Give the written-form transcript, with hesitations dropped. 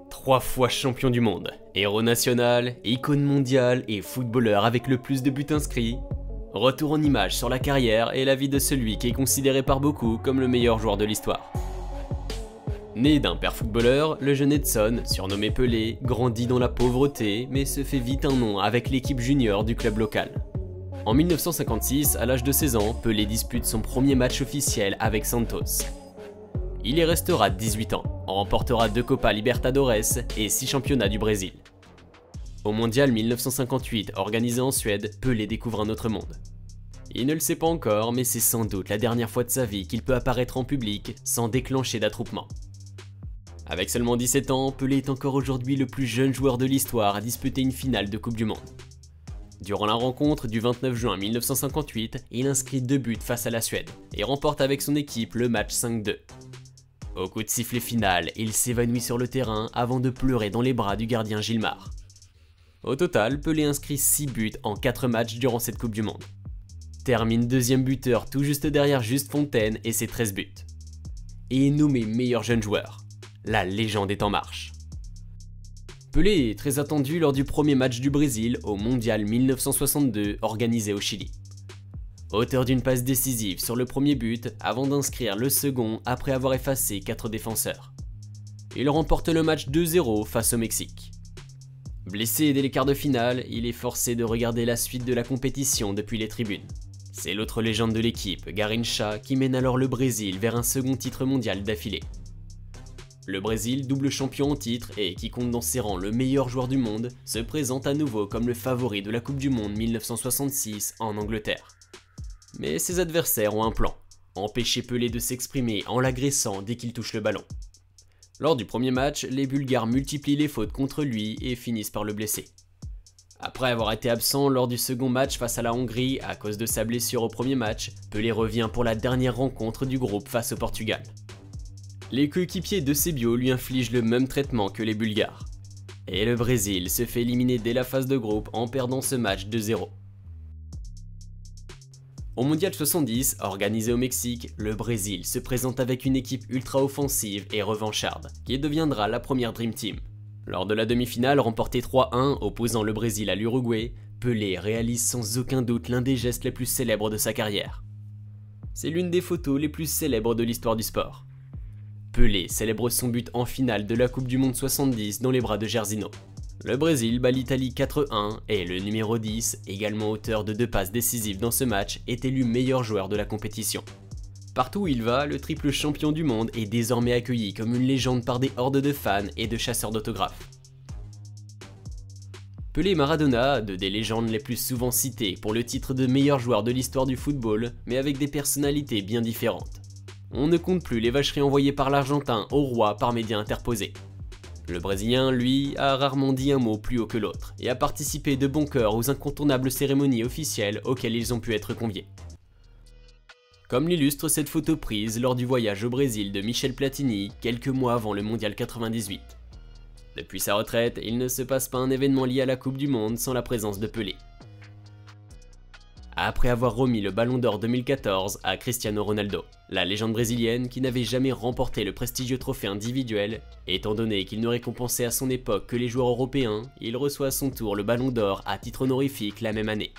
3 fois champion du monde, héros national, icône mondiale et footballeur avec le plus de buts inscrits, retour en images sur la carrière et la vie de celui qui est considéré par beaucoup comme le meilleur joueur de l'histoire. Né d'un père footballeur, le jeune Edson, surnommé Pelé, grandit dans la pauvreté mais se fait vite un nom avec l'équipe junior du club local. En 1956, à l'âge de 16 ans, Pelé dispute son premier match officiel avec Santos. Il y restera 18 ans, remportera 2 Copa Libertadores et 6 championnats du Brésil. Au mondial 1958, organisé en Suède, Pelé découvre un autre monde. Il ne le sait pas encore, mais c'est sans doute la dernière fois de sa vie qu'il peut apparaître en public sans déclencher d'attroupement. Avec seulement 17 ans, Pelé est encore aujourd'hui le plus jeune joueur de l'histoire à disputer une finale de Coupe du Monde. Durant la rencontre du 29 juin 1958, il inscrit 2 buts face à la Suède et remporte avec son équipe le match 5-2. Au coup de sifflet final, il s'évanouit sur le terrain avant de pleurer dans les bras du gardien Gilmar. Au total, Pelé inscrit 6 buts en 4 matchs durant cette Coupe du Monde. Termine 2e buteur tout juste derrière Just Fontaine et ses 13 buts. Et est nommé meilleur jeune joueur. La légende est en marche. Pelé est très attendu lors du premier match du Brésil au Mondial 1962 organisé au Chili. Auteur d'une passe décisive sur le premier but avant d'inscrire le second après avoir effacé 4 défenseurs. Il remporte le match 2-0 face au Mexique. Blessé dès les quarts de finale, il est forcé de regarder la suite de la compétition depuis les tribunes. C'est l'autre légende de l'équipe, Garrincha, qui mène alors le Brésil vers un second titre mondial d'affilée. Le Brésil, double champion en titre et qui compte dans ses rangs le meilleur joueur du monde, se présente à nouveau comme le favori de la Coupe du Monde 1966 en Angleterre. Mais ses adversaires ont un plan, empêcher Pelé de s'exprimer en l'agressant dès qu'il touche le ballon. Lors du premier match, les Bulgares multiplient les fautes contre lui et finissent par le blesser. Après avoir été absent lors du second match face à la Hongrie à cause de sa blessure au premier match, Pelé revient pour la dernière rencontre du groupe face au Portugal. Les coéquipiers d'Eusebio lui infligent le même traitement que les Bulgares. Et le Brésil se fait éliminer dès la phase de groupe en perdant ce match 2-0. Au Mondial 70, organisé au Mexique, le Brésil se présente avec une équipe ultra offensive et revancharde, qui deviendra la première Dream Team. Lors de la demi-finale remportée 3-1 opposant le Brésil à l'Uruguay, Pelé réalise sans aucun doute l'un des gestes les plus célèbres de sa carrière. C'est l'une des photos les plus célèbres de l'histoire du sport. Pelé célèbre son but en finale de la Coupe du Monde 70 dans les bras de Jairzinho. Le Brésil bat l'Italie 4-1 et le numéro 10, également auteur de 2 passes décisives dans ce match, est élu meilleur joueur de la compétition. Partout où il va, le triple champion du monde est désormais accueilli comme une légende par des hordes de fans et de chasseurs d'autographes. Pelé et Maradona, 2 des légendes les plus souvent citées pour le titre de meilleur joueur de l'histoire du football, mais avec des personnalités bien différentes. On ne compte plus les vacheries envoyées par l'Argentin au roi par médias interposés. Le Brésilien, lui, a rarement dit un mot plus haut que l'autre et a participé de bon cœur aux incontournables cérémonies officielles auxquelles ils ont pu être conviés. Comme l'illustre cette photo prise lors du voyage au Brésil de Michel Platini quelques mois avant le Mondial 98. Depuis sa retraite, il ne se passe pas un événement lié à la Coupe du Monde sans la présence de Pelé. Après avoir remis le Ballon d'Or 2014 à Cristiano Ronaldo, la légende brésilienne qui n'avait jamais remporté le prestigieux trophée individuel, étant donné qu'il ne récompensait à son époque que les joueurs européens, il reçoit à son tour le Ballon d'Or à titre honorifique la même année.